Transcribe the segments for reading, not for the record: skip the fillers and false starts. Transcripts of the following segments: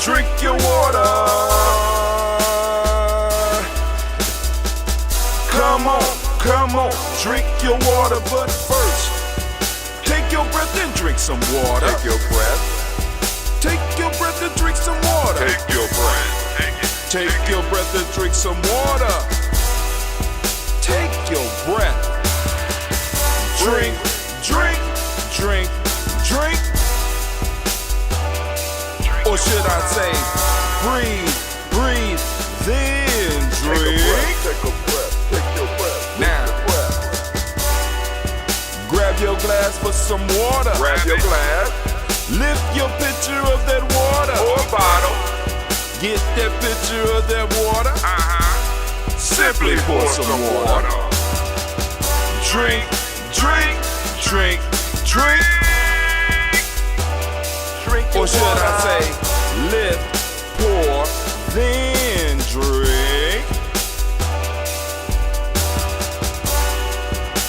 Drink your water. Come on, drink your water, but first, take your breath and drink some water. Take your breath. Take your breath and drink some water. Take your breath. Take your breath and drink some water. Take your breath. Drink, drink, drink, drink. Or should I say, breathe, breathe, then drink. Take a breath. Take your breath. Now, grab your glass for some water. Grab your glass. Lift your pitcher of that water. Or bottle. Get that pitcher of that water. Simply pour some water. Drink, drink, drink, drink. Drink your Or should water. I say, lift, pour, then drink.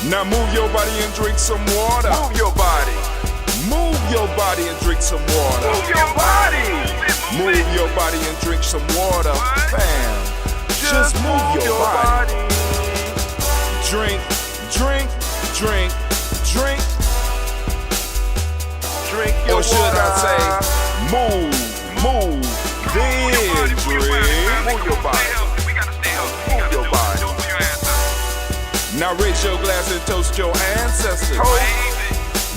Now move your body and drink some water. Move your body. Move your body and drink some water. Move your body. Move your body and drink some water. Fam, just move your body. Drink, drink, drink, drink. Drink your Or should water. I say, move, then drink. Move your body. Move your body. Now raise your glass and toast your ancestors.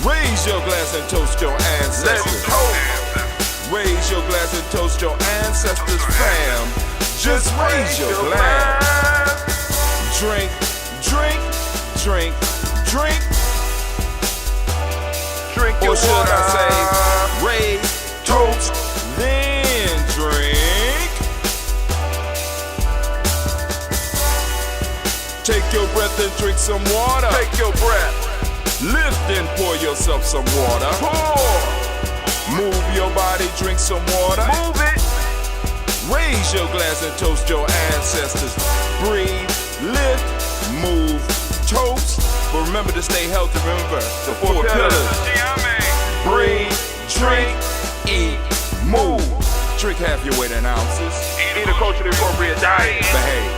Raise your glass and toast your Let's ancestors. toast. Raise your glass and toast your ancestors, fam. Just raise your glass. Drink, drink, drink, drink. Drink your Or should water. I say, raise, toast, then drink. Take your breath and drink some water. Take your breath. Lift and pour yourself some water. Pour. Move your body, drink some water. Move it. Raise your glass and toast your ancestors. Breathe, lift, move, toast. But remember to stay healthy. Remember the four pillars. Breathe, drink, eat, move. Drink half your weight in ounces. Eat a culturally appropriate diet. Behave.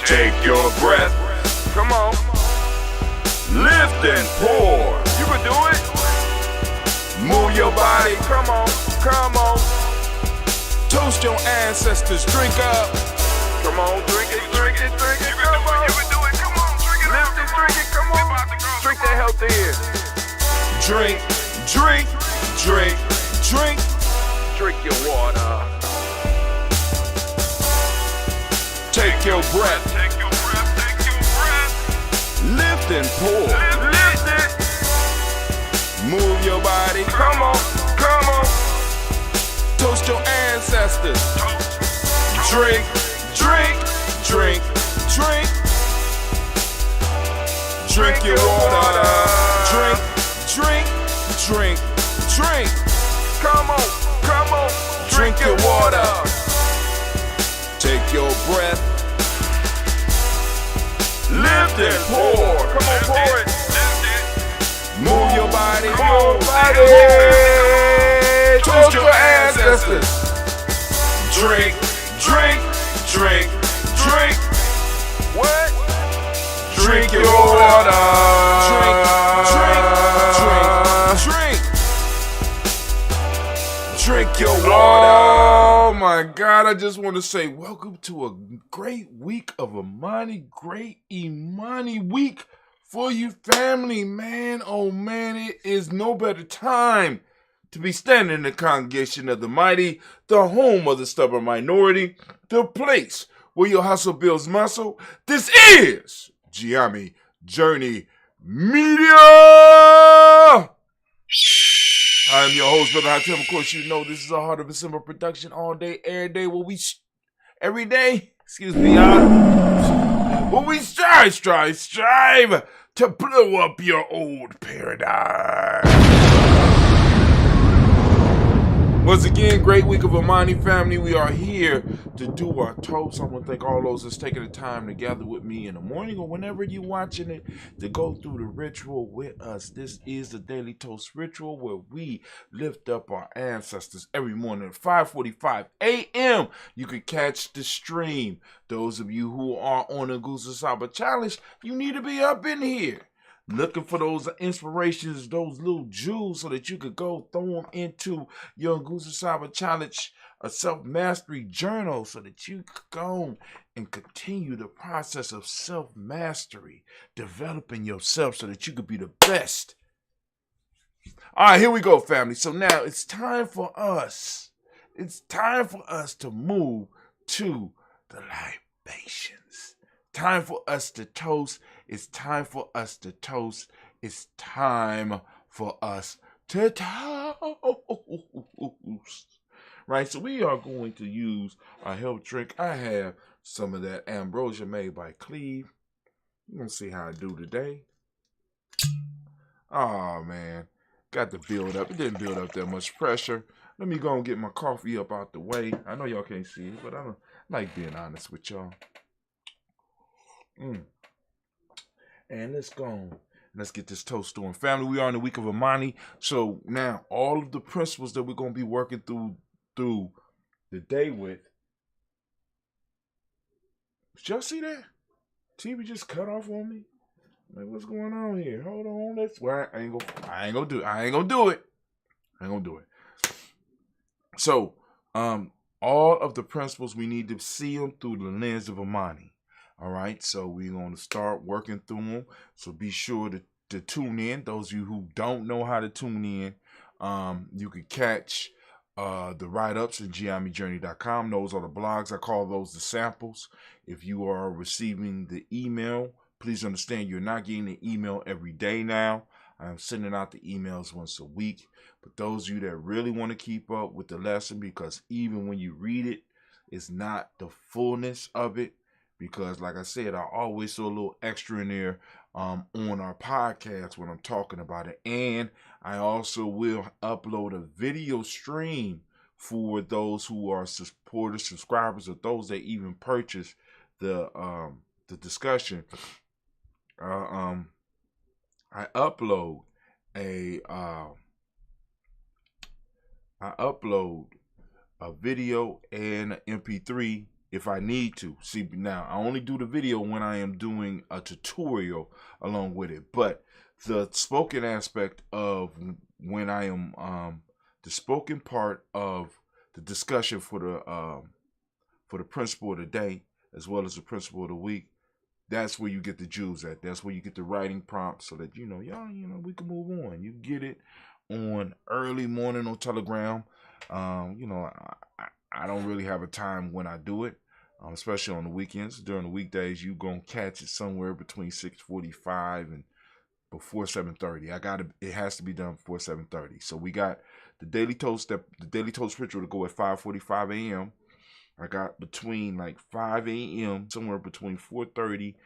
Take your breath. Come on. Lift and pour. You can do it. Move your body. Come on. Come on. Toast your ancestors. Drink up. Come on. Drink it. Drink it. Drink it. Come on. You can do it. Come on. Drink it. Lift it. Drink it. Come on. Drink that health in. Drink, drink, drink, drink. Drink your water. Take your breath. Take your breath. Take your breath. Lift and pour. Lift it. Move your body. Come on. Come on. Toast your ancestors. Drink, drink, drink, drink. Drink your water. Drink, drink, drink, drink. Come on. Come on. Drink your water. Take your breath. Lift and pour. Come on, pour it. Move your body. Come on, body. Toast your ancestors. Drink, drink, drink, drink. What? Drink your water. Drink, drink, drink, drink. Drink your water. Oh my God, I just want to say welcome to a great week of Imani. Great Imani week for you family, man. Oh man, it is no better time to be standing in the congregation of the mighty, the home of the stubborn minority, the place where your hustle builds muscle. This is Ujamaa Journey Media. I am your host, Brother Hatem. Of course, you know this is a Heart of December production all day, every day, every day, where we strive to blow up your old paradigm. Once again, great week of Imani family. We are here to do our toast. I want to thank all those that's taking the time to gather with me in the morning or whenever you're watching it to go through the ritual with us. This is the Daily Toast Ritual where we lift up our ancestors every morning at 5:45 a.m. You can catch the stream. Those of you who are on the Gusa Saba Challenge, you need to be up in here, looking for those inspirations, those little jewels, so that you could go throw them into your Gusa Saba Challenge, a self-mastery journal, so that you could go and continue the process of self-mastery, developing yourself so that you could be the best. All right, here we go, family. So now it's time for us. It's time for us to move to the libations. Time for us to toast. It's time for us to toast. It's time for us to toast. Right, so we are going to use our health drink. I have some of that ambrosia made by Cleve. We're going to see how I do today. Oh, man. Got to build up. It didn't build up that much pressure. Let me go and get my coffee up out the way. I know y'all can't see it, but I don't like being honest with y'all. And let's go. Let's get this toast going. Family, we are in the week of Imani. So now all of the principles that we're going to be working through the day with. Did y'all see that? TV just cut off on me. Like, what's going on here? Hold on. Let's. Well, I ain't gonna do it. So, all of the principles, we need to see them through the lens of Imani. All right, so we're going to start working through them. So be sure to tune in. Those of you who don't know how to tune in, you can catch the write-ups at GiamiJourney.com. Those are the blogs. I call those the samples. If you are receiving the email, please understand you're not getting the email every day now. I'm sending out the emails once a week. But those of you that really want to keep up with the lesson, because even when you read it, it's not the fullness of it. Because like I said, I always throw a little extra in there on our podcast when I'm talking about it. And I also will upload a video stream for those who are supporters, subscribers, or those that even purchase the discussion. I upload a video and an MP3 if I need to. See, now I only do the video when I am doing a tutorial along with it, but the spoken aspect of when I am the spoken part of the discussion for the principle of the day as well as the principle of the week, that's where you get the jewels at. That's where you get the writing prompts so that y'all, we can move on. You get it on early morning on Telegram. I don't really have a time when I do it, especially on the weekends. During the weekdays, you gonna catch it somewhere between 6:45 and before 7:30. It has to be done before 7:30. So we got the daily toast ritual to go at 5:45 a.m. I got between like 5 a.m. somewhere between 4:30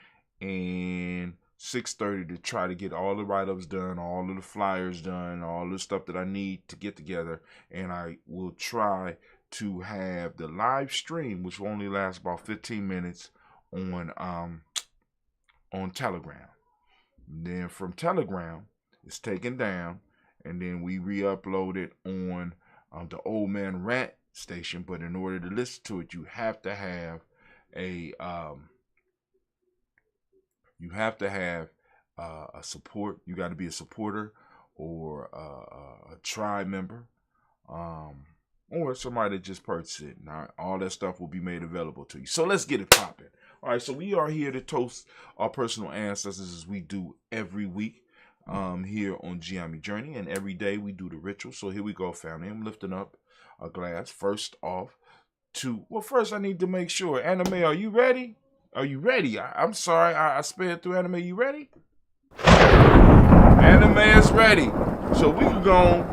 and 6:30 to try to get all the write-ups done, all of the flyers done, all the stuff that I need to get together. And I will try to have the live stream, which will only last about 15 minutes on Telegram. And then from Telegram, it's taken down, and then we re-upload it on the Old Man Rant station. But in order to listen to it, you have to have a support. You got to be a supporter or a tribe member, or somebody that just purchased it. Now, all that stuff will be made available to you. So let's get it popping. All right, so we are here to toast our personal ancestors as we do every week here on Giami Journey, and every day we do the ritual. So here we go, family. I'm lifting up a glass. First off, first I need to make sure. Anime, are you ready? Are you ready? I'm sorry, I sped through Anime. You ready? Anime is ready. So we can go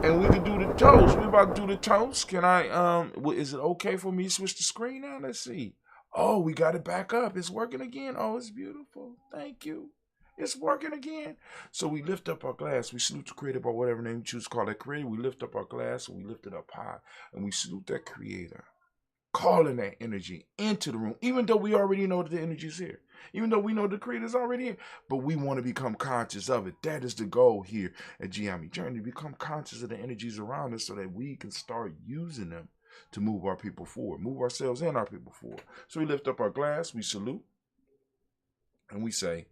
and we can do the toast. We about to do the toast. Can I, is it okay for me to switch the screen now? Let's see. Oh, we got it back up. It's working again. Oh, it's beautiful. Thank you. It's working again. So we lift up our glass. We salute the creator by whatever name you choose to call that creator. We lift up our glass and we lift it up high. And we salute that creator, calling that energy into the room, even though we already know that the energy is here. Even though we know the creator is already here. But we want to become conscious of it. That is the goal here at Ujamaa Journey. Become conscious of the energies around us so that we can start using them to move our people forward. Move ourselves and our people forward. So we lift up our glass. We salute. And we say,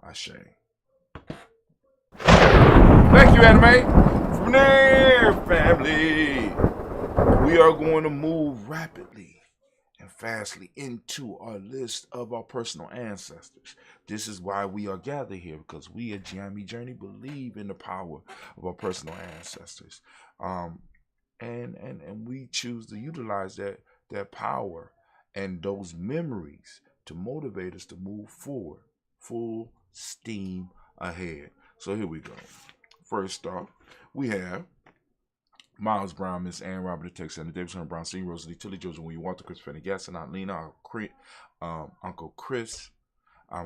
Ashe. Thank you, Anime. From there, family, we are going to move rapidly and fastly into our list of our personal ancestors. This is why we are gathered here, because we at Ujamaa Journey believe in the power of our personal ancestors. And we choose to utilize that power and those memories to motivate us to move forward, full steam ahead. So here we go. First off, we have Miles Brown, Miss Ann Robert, Texas, and Davidson Brown, Senior, Rosalie Tilly, Joseph William Walter, Chris Fanny Gasson, Aunt Lena, Uncle Chris,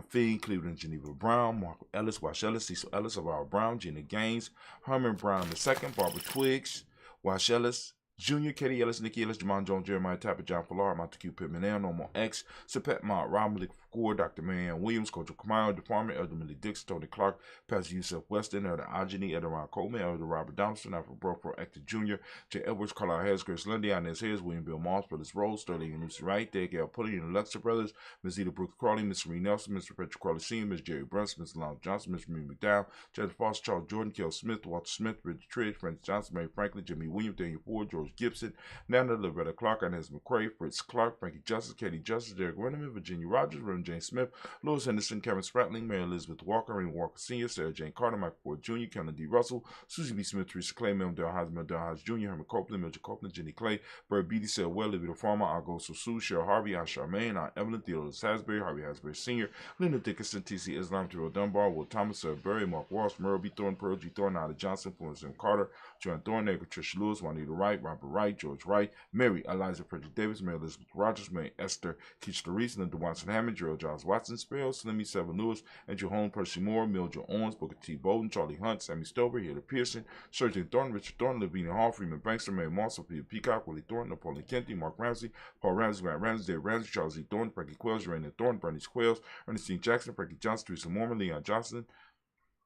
Fee, Cleveland, Geneva Brown, Marco Ellis, Wash Ellis, Cecil Ellis, Aurora Brown, Gina Gaines, Herman Brown II, Barbara Twiggs, Wash Ellis, Junior, Katie Ellis, Nikki Ellis, Jamon Jones, Jeremiah Tapper, John Fallar, Montague Pittman, Normal X, Sapet Mott, Rob Malik Ford, Dr. Marianne Williams, Coach Kamayo, Department, Elder Millie Dix, Tony Clark, Pastor Yusuf Weston, Elder Ajani, Elder Ron Coleman, Elder Robert Donaldson, Alfred Brofro, Actor Jr., J. Edwards, Carlisle Harris, Grace Lundy, Inez Hayes, William Bill Moss, Brothers Rose, Sterling and Lucy Wright, Dave L. Pulley and Alexa Brothers, Ms. Eda Brooks Crawley, Miss Marie Nelson, Mr. Patrick Crawley Sr., Ms. Jerry Brunson, Ms. Lon Johnson, Ms. Marie McDowell, Jennifer Foster, Charles Jordan, Kel Smith, Walter Smith, Richard Tridge, Francis Johnson, Mary Franklin, Jimmy Williams, Daniel Ford, George Gibson, Nana Loretta Clark, Inez McCrae, Fritz Clark, Frankie Justice, Katie Justice, Derek Winneman, Virginia Rogers, Reverend James Smith, Louis Henderson, Kevin Spratling, Mary Elizabeth Walker, Raymond Walker Sr., Sarah Jane Carter, Michael Ford Jr., Kellen D. Russell, Susie B. Smith, Teresa Clay, Mel Del Hodge Jr., Herman Copeland, Mildred Copeland, Jenny Clay, Bird Beatty, Sarah Well, Livia Farmer, Augusto Sue, Cheryl Harvey, Aunt Charmaine, Aunt Evelyn, Theodore Hasbury, Harvey Hasbury Sr., Linda Dickinson, T.C. Islam, Terrell Dunbar, Will Thomas, Sarah Berry, Mark Walsh, Merle B. Thorne, Pearl G. Thorne, Nada Johnson, Florence M. Carter, Joanne Thorne, Patricia Lewis, Juanita Wright, Robert Wright, George Wright, Mary Eliza Frederick Davis, Mary Elizabeth Rogers, Mary Esther Keach Reese, Linda Watson Hammond, Gerald Giles Watson, Spell, Slimmy Seven Lewis, Andrew Holmes, Percy Moore, Mildred Owens, Booker T. Bowden, Charlie Hunt, Sammy Stover, Hilda Pearson, Sergeant Thornton, Richard Thornton, Lavinia Hall, Freeman Bankster, Mary Moss, Peter Peacock, Willie Thornton, Napoleon Kennedy, Mark Ramsey, Paul Ramsey, Grant Ramsey, Dave Ramsey, Charles E. Thornton, Frankie Quells, Raina Thornton, Bernice Quells, Ernestine Jackson, Frankie Johnson, Teresa Mormon, Leon Johnson,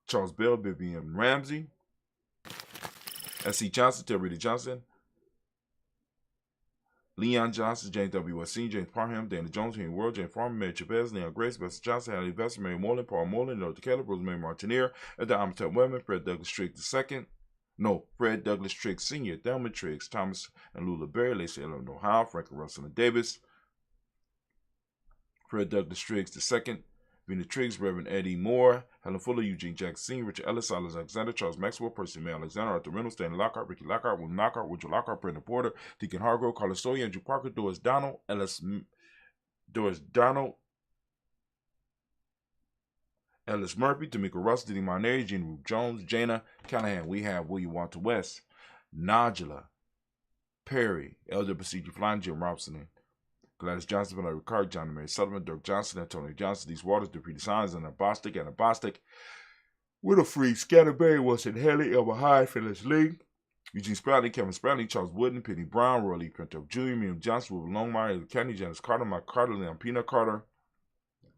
Charles Bell, Vivian Ramsey, S.C. Johnson, Terry Johnson, Leon Johnson, James W. Wesson, James Parham, Dana Jones, Henry World, James Farmer, Mary Chavez, Leon Grace, Bessie Johnson, Hallie Vester, Mary Moreland, Paul Moreland, North Caleb, Rosemary Martineer, Edda Amatep Webman, Fred Douglas Triggs II, Fred Douglas Triggs Sr., Thelma Triggs, Thomas and Lula Berry, Lacey Ellen Ohio, Franklin Russell and Davis, Fred Douglas Triggs II, Vina Triggs, Reverend Eddie Moore, Helen Fuller, Eugene Jackson Sr., Richard Ellis, Silas Alexander, Charles Maxwell, Percy May Alexander, Arthur Reynolds, Stanley Lockhart, Ricky Lockhart, William Lockhart, Woodrow Lockhart, Brandon Porter, Deacon Hargrove, Carlos Sawyer, Andrew Parker, Doris Donald, Ellis Murphy, Tamika Russ, Diddy Marnay, Jean Ruth Jones, Jana Callahan. We have William Walter West, Najla Perry, Elder Procedure Flying, Jim Robson, Gladys Johnson, Bernard Ricard, John and Mary Sullivan, Dirk Johnson, Antonio Johnson, These Waters, Dupree Signs, and Bostic, Widow Free, Scatterberry, Wilson Haley, Elba Hyde, Phyllis Lee, Eugene Spradley, Kevin Spradley, Charles Wooden, Penny Brown, Roy Lee Pinto Jr., Miriam Johnson, Wilbur Longmire, Kenny, Janice Carter, Mike Carter, Leon Pina Carter,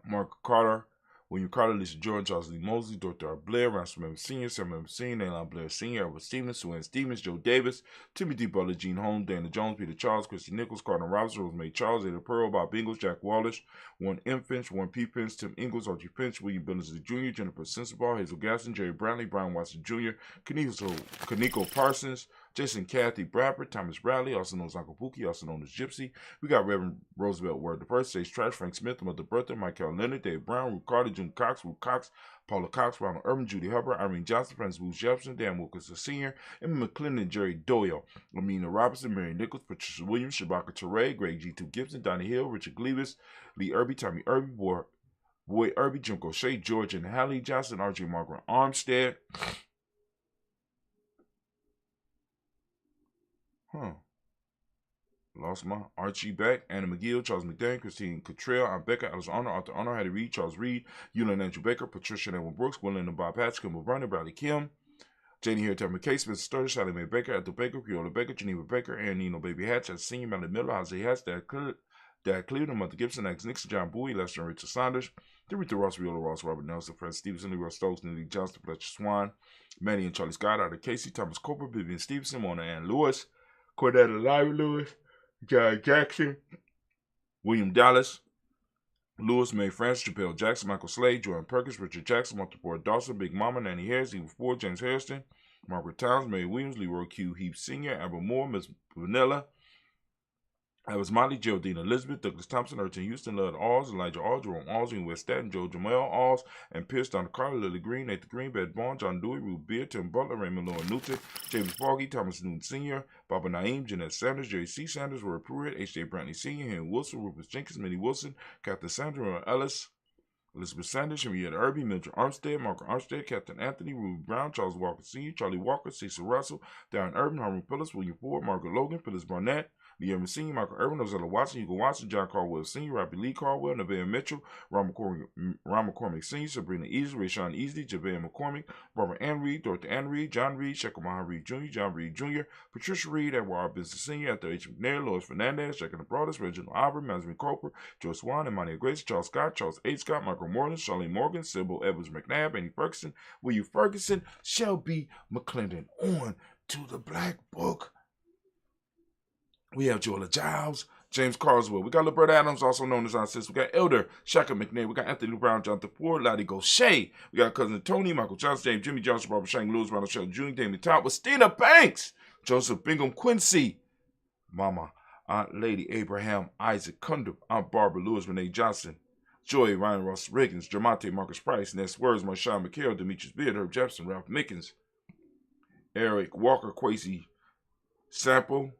Mark Carter, William Carter, Lisa Jordan, Charles Lee Mosley, Dr. R. Blair, Ransom Member Sr., Sam Member Sr., Naylon Blair Sr., Edward Stevens, Suanne Stevens, Joe Davis, Timothy Butler, Gene Holmes, Dana Jones, Peter Charles, Christy Nichols, Cardinal Robinson, Rosemary Charles, Ada Pearl, Bob Ingles, Jack Wallace, Warren M. Finch, Warren P. Finch, Tim Ingles, Archie Finch, William Billings Jr., Jennifer Sensabaugh, Hazel Gaston, Jerry Brownlee, Brian Watson Jr., Kaniko Parsons, Jason Kathy Bradford, Thomas Bradley, also known as Uncle Pookie, also known as Gypsy. We got Reverend Roosevelt Word the First, Sage Trash, Frank Smith, Mother Bertha, Michael Leonard, Dave Brown, Ruth Carter, June Cox, Ruth Cox, Paula Cox, Ronald Urban, Judy Hubbard, Irene Johnson, Francis Booth Jefferson, Dan Wilkinson Sr., Emma McClendon, Jerry Doyle, Amina Robinson, Mary Nichols, Patricia Williams, Shabaka Teray, Greg G2 Gibson, Donnie Hill, Richard Gleavis, Lee Irby, Tommy Irby, Boy Irby, Jim O'Shea, George and Hallie Johnson, R.J. Margaret Armstead. Lost my Archie Beck, Anna McGill, Charles McDaniel, Christine Cottrell, Aunt Becca, Alice Arnold, Arthur Arnold, Hattie Reed, Charles Reed, Eula Andrew Baker, Patricia Evan Brooks, William and Bob Patch, Kimball Burnett, Bradley Kim, Janie Harry Tamara Case, Spencer Sturgis, Sally Mae Baker, Ethel Baker, Creola Baker, Geneva Baker, Ann Nino Baby Hatch, Senior, Melanie Miller, Jose Hatch, Dad Cleveland, Mother Gibson, Alex Nixon, John Bowie, Lester and Rachel Saunders, Dorita Ross, Viola Ross, Robert Nelson, Fred Stevenson, Leroy Stokes, Nelly Johnston, Fletcher Swan, Manny and Charlie Scott, Arthur Casey, Thomas Cooper, Vivian Stevenson, Mona Ann Lewis, Cordetta Larry Lewis, John Jackson, William Dallas, Lewis, Mae France, Chappelle Jackson, Michael Slade, Jordan Perkins, Richard Jackson, Martha Ford Dawson, Big Mama, Nanny Harris, Eva Ford, James Harrison, Margaret Towns, Mary Williams, Leroy Q. Heath Sr., Amber Moore, Miss Vanilla, Alice Motley, Geraldine Elizabeth, Douglas Thompson, Urchin Houston, Lud Alls, Elijah Alls, Jerome Alls, West Staten, Joe Jamel Alls, and Pierce, Donna Carter, Lily Green, Nathan Green, Bed Bond, John Dewey, Ruth Beard, Tim Butler, Raymond Lowen Newton, James Foggy, Thomas Newton Sr., Baba Naeem, Jeanette Sanders, Jerry C. Sanders, Roy Pruitt, H.J. Brantley Sr., Henry Wilson, Rufus Jenkins, Minnie Wilson, Captain Sandra, Roy Ellis, Elizabeth Sanders, Henrietta Irby, Mildred Armstead, Margaret Armstead, Captain Anthony, Ruby Brown, Charles Walker Sr., Charlie Walker, Cecil Russell, Darren Urban, Harmon Phillips, William Ford, Margaret Logan, Phyllis Barnett, Lee Evans Sr., Michael Irvin, Ozella Watson, Hugo Watson, John Caldwell Sr., Robbie Lee Caldwell, Nevaeh Mitchell, Ron McCormick Sr., Sabrina Easley, Rayshawn Easley, Javea McCormick, Barbara Ann Reed, Dorothy Ann Reed, John Reed, Shekel Mahan Reed Jr., John Reed Jr., Patricia Reed, Edward R. Business Sr., Arthur H. McNair, Lois Fernandez, Jack and the Broadest, Reginald Albert, Masmin Cooper, Joe Swan, Imani Grace, Charles Scott, Charles H. Scott, Michael Moreland, Charlene Morgan, Sybil Evans McNabb, Annie Ferguson, William Ferguson, Shelby McClendon. On to the Black Book. We have Joella Giles, James Carswell. We got LeBert Adams, also known as our sister. We got Elder Shaka McNair. We got Anthony Brown, Jonathan Ford, Lottie Gaucher. We got cousin Tony, Michael Johnson, James, Jimmy Johnson, Barbara Shank, Lewis, Ronald Shell Jr., Damien Top, Stina Banks, Joseph Bingham Quincy, Mama, Aunt Lady Abraham, Isaac Kunder, Aunt Barbara Lewis, Renee Johnson, Joy, Ryan Ross Riggins, Jermonte Marcus Price, Ness Words, Marshawn McHale, Demetrius Beard, Herb Jefferson, Ralph Mickens, Eric Walker, Quasi Sample,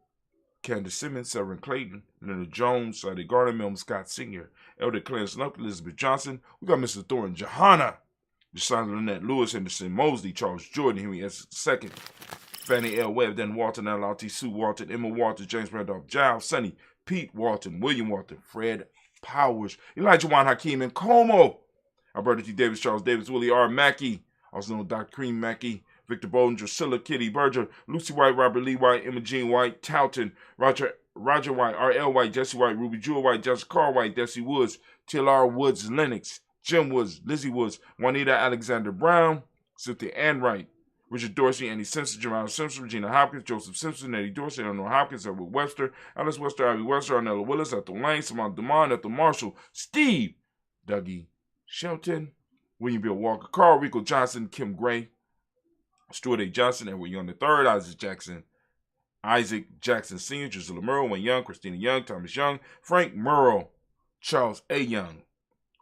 Candace Simmons, Severin Clayton, Leonard Jones, Sadie Gardner, Milton Scott Sr., Elder Clarence Luck, Elizabeth Johnson. We got Mr. Thornton Johanna, Deshaun Lynette Lewis, Henderson Mosley, Charles Jordan, Henry S. II, Fannie L. Webb, Dan Walton, L.T. Sue Walton, Emma Walton, James Randolph Giles, Sonny, Pete Walton, William Walton, Fred Powers, Elijah Juan Hakeem, and Como, Alberta T. Davis, Charles Davis, Willie R. Mackey, also known as Dr. Cream Mackey, Victor Bowden, Drusilla, Kitty Berger, Lucy White, Robert Lee White, Emma Jean White, Towton, Roger White, R.L. White, Jesse White, Ruby Jewel White, Jessica Carr White, Desi Woods, T.L.R. Woods, Lennox, Jim Woods, Lizzie Woods, Juanita Alexander Brown, Cynthia Ann Wright, Richard Dorsey, Andy Simpson, Jamal Simpson, Regina Hopkins, Joseph Simpson, Eddie Dorsey, Eleanor Hopkins, Edward Webster, Alice Webster, Ivy Webster, Arnella Willis, Ethel Lane, Samantha DeMond, Ethel Marshall, Steve, Dougie Shelton, William Bill Walker, Carl Rico Johnson, Kim Gray, Stuart A. Johnson, Edward Young III, Isaac Jackson Sr., Drusilla Murrow, Wayne Young, Christina Young, Thomas Young, Frank Murrow, Charles A. Young.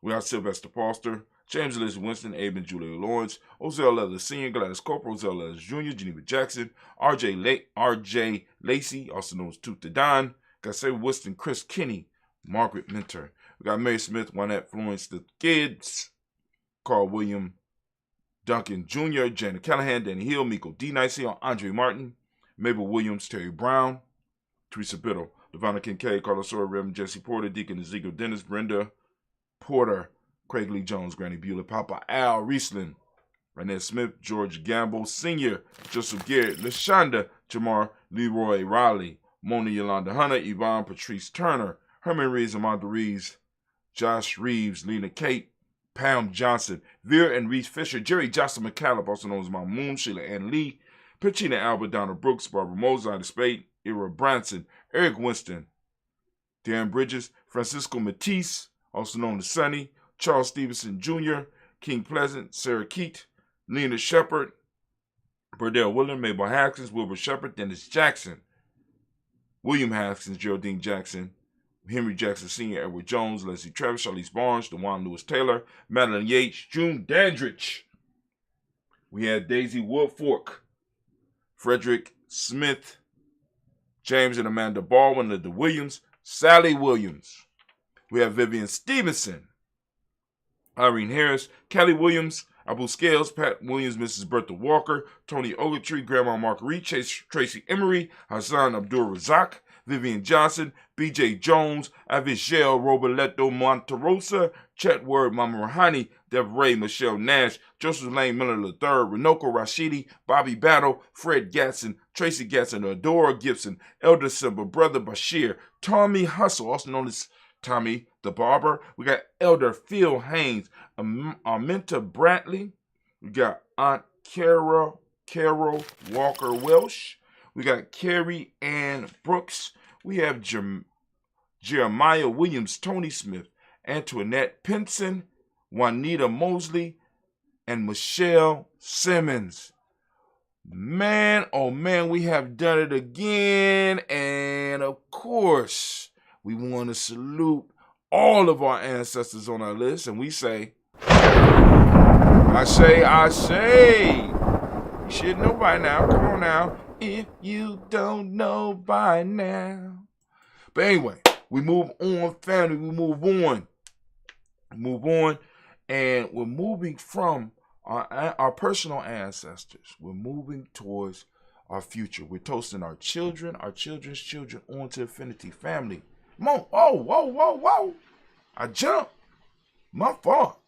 We have Sylvester Foster, James Elizabeth Winston, Abe and Julia Lawrence, Ozell Leather Sr., Gladys Corporal, Ozell Leather Jr., Geneva Jackson, R.J. Lacey, also known as Tooth the Don, got Sarah Winston, Chris Kinney, Margaret Minter. We got Mary Smith, Juanette Florence, the Kids, Carl William, Duncan Jr., Janet Callahan, Danny Hill, Miko D. Nicey, Andre Martin, Mabel Williams, Terry Brown, Teresa Biddle, Devonna Kincaid, Carlos Sawyer, Reverend Jesse Porter, Deacon Ezekiel Dennis, Brenda Porter, Craig Lee Jones, Granny Bueller, Papa Al Riesland, Renee Smith, George Gamble Sr., Joseph Garrett, LaShonda, Jamar, Leroy Riley, Mona Yolanda Hunter, Yvonne Patrice Turner, Herman Reeves, Amanda Reeves, Josh Reeves, Lena Kate, Pam Johnson, Vera and Reese Fisher, Jerry Johnson McCallum, also known as Mom Moon, Sheila Ann Lee, Pachina Albert, Donna Brooks, Barbara Mozart, Spade, Ira Branson, Eric Winston, Darren Bridges, Francisco Matisse, also known as Sonny, Charles Stevenson Jr., King Pleasant, Sarah Keat, Lena Shepard, Burdell William, Mabel Haskins, Wilbur Shepard, Dennis Jackson, William Haskins, Geraldine Jackson, Henry Jackson Sr., Edward Jones, Leslie Travis, Charlize Barnes, DeJuan Lewis Taylor, Madeline Yates, June Dandridge. We had Daisy Woodfork, Frederick Smith, James and Amanda Baldwin, Linda Williams, Sally Williams. We have Vivian Stevenson, Irene Harris, Kelly Williams, Abu Scales, Pat Williams, Mrs. Bertha Walker, Tony Ogletree, Grandma Marguerite, Tracy Emery, Hassan Abdul Razak, Vivian Johnson, BJ Jones, Avigel Roberto Monterosa, Chetword Mama Rahani, Dev Ray, Michelle Nash, Joseph Lane Miller III, Renoko Rashidi, Bobby Battle, Fred Gatson, Tracy Gatson, Adora Gibson, Elder Simba, Brother Bashir, Tommy Hustle, also known as Tommy the Barber. We got Elder Phil Haynes, Arminta Bradley. We got Aunt Carol Walker Welsh. We got Carrie Ann Brooks. We have Jeremiah Williams, Tony Smith, Antoinette Pinson, Juanita Mosley, and Michelle Simmons. Man, oh man, we have done it again. And of course, we want to salute all of our ancestors on our list. And we say, Ashe. You should know by now. Come on now. If you don't know by now. But anyway, we move on, family. We move on. And we're moving from our personal ancestors. We're moving towards our future. We're toasting our children, our children's children, on to infinity. Family. Come on. Oh, whoa. I jumped. My fault.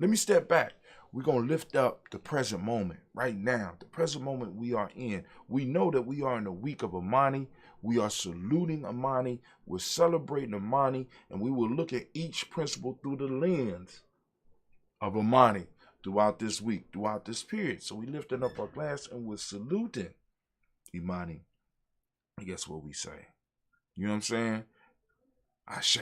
Let me step back. We're going to lift up the present moment right now, the present moment we are in. We know that we are in the week of Imani. We are saluting Imani. We're celebrating Imani. And we will look at each principle through the lens of Imani throughout this week, throughout this period. So we lifting up our glass and we're saluting Imani. And guess what we say? You know what I'm saying? Ashe.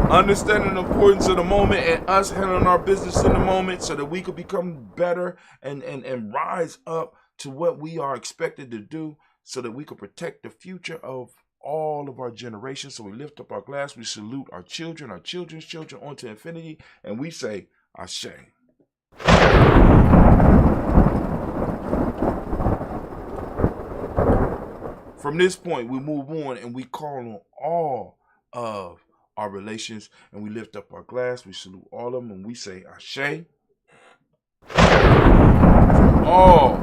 Understanding the importance of the moment and us handling our business in the moment so that we could become better and rise up to what we are expected to do so that we could protect the future of all of our generations. So we lift up our glass, we salute our children, our children's children onto infinity, and we say, Ashe. From this point, we move on and we call on all of our relations, and we lift up our glass, we salute all of them, and we say Ashe. From all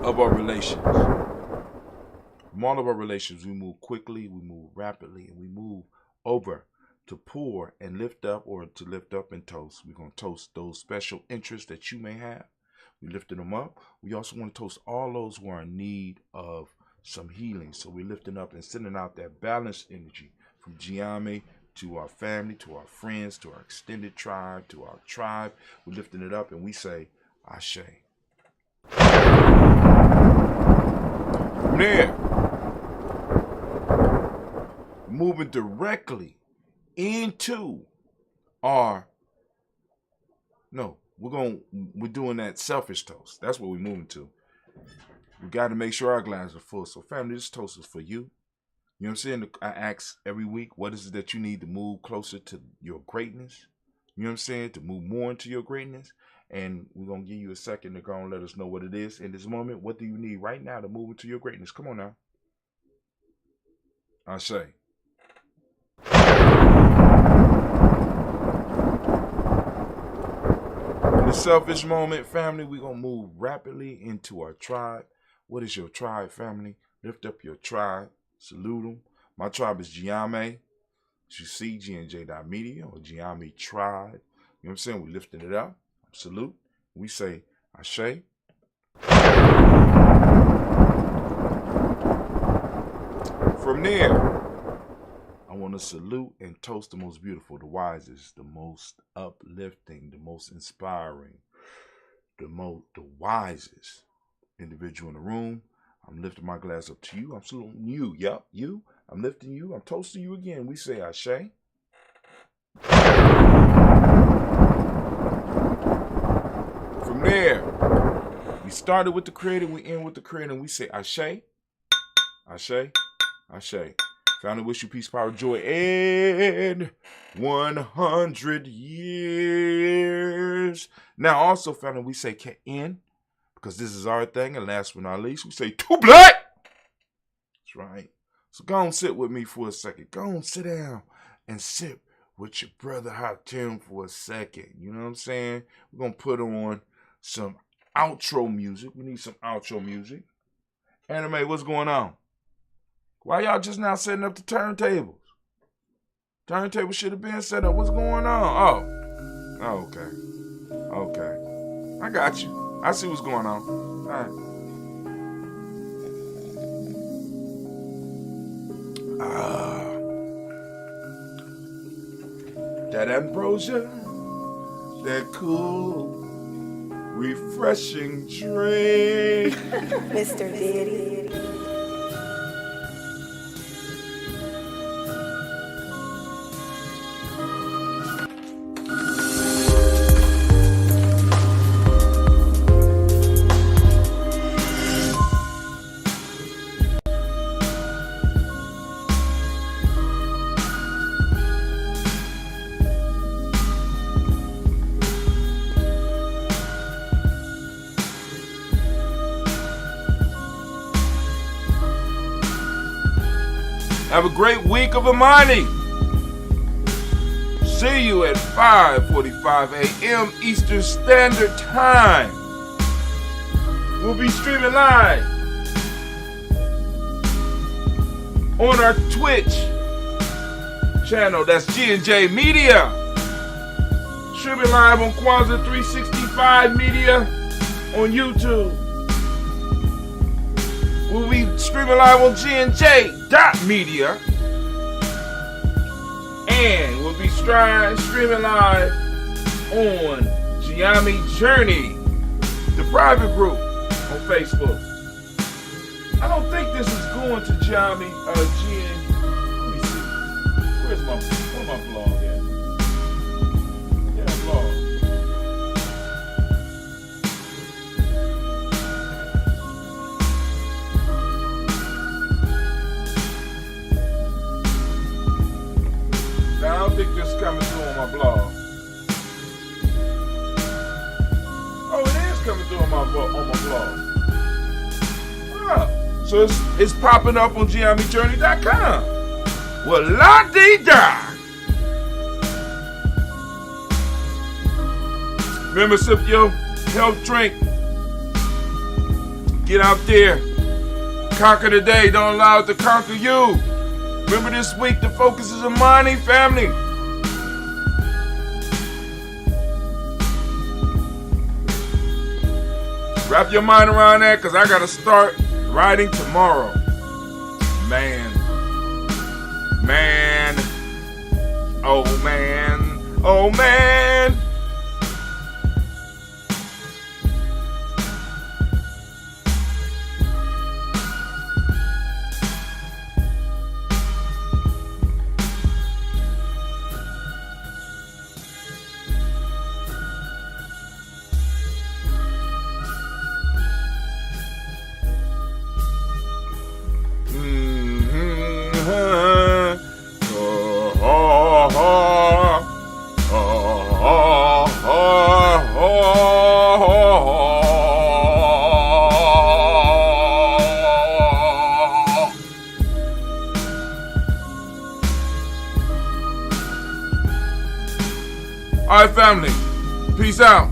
of our relations. From all of our relations, we move quickly, we move rapidly, and we move over to pour and lift up, or to lift up and toast. We're going to toast those special interests that you may have. We lifted them up. We also want to toast all those who are in need of some healing. So we're lifting up and sending out that balanced energy from Ujamaa to our family, to our friends, to our extended tribe, to our tribe. We're lifting it up and we say, Ashe. From there, moving directly into our, we're doing that selfish toast. That's what we're moving to. We got to make sure our glasses are full. So family, this toast is for you. You know what I'm saying? I ask every week, what is it that you need to move closer to your greatness? You know what I'm saying? To move more into your greatness. And we're going to give you a second to go and let us know what it is in this moment. What do you need right now to move into your greatness? Come on now. I say. In the selfish moment, family, we're going to move rapidly into our tribe. What is your tribe, family? Lift up your tribe. Salute them. My tribe is Ujamaa. You see GNJ.media or Ujamaa Tribe. You know what I'm saying? We're lifting it up. Salute. We say Ashe. From there, I want to salute and toast the most beautiful, the wisest, the most uplifting, the most inspiring, the wisest individual in the room. I'm lifting my glass up to you. I'm saluting you. Yup, you. I'm lifting you. I'm toasting you again. We say Ashe. From there, we started with the Creator. We end with the Creator. And we say Ashe. Ashe. Ashe. Family, wish you peace, power, joy, and 100 years. Now, also, family, we say Ka'in, because this is our thing. And last but not least, we say Too Black. That's right. So go on, sit with me for a second. Go on, sit down and sit with your brother Hatim for a second. You know what I'm saying? We're going to put on some outro music. We need some outro music. Anime, what's going on? Why y'all just now setting up the turntables? Turntable should have been set up. What's going on? Oh, okay. I got you. I see what's going on. All right. That ambrosia, that cool, refreshing drink. Mr. Diddy. Have a great week of Imani. See you at 5:45 a.m. Eastern Standard Time. We'll be streaming live on our Twitch channel. That's G&J Media. Streaming live on Kwanzaa 365 Media on YouTube. We'll be streaming live on GNJ.media. And we'll be streaming live on Ujamaa Journey, the private group on Facebook. I don't think this is going to Ujamaa Let me see. Where's my blog at? Yeah, blog. I don't think this is coming through on my blog. Oh, it is coming through on my blog. So it's popping up on GMEjourney.com. Well, la-dee-da. Remember, sip your health drink. Get out there. Conquer the day. Don't allow it to conquer you. Remember, this week the focus is Imani, family. Wrap your mind around that, because I got to start writing tomorrow. Man. Oh, man. All right, family. Peace out.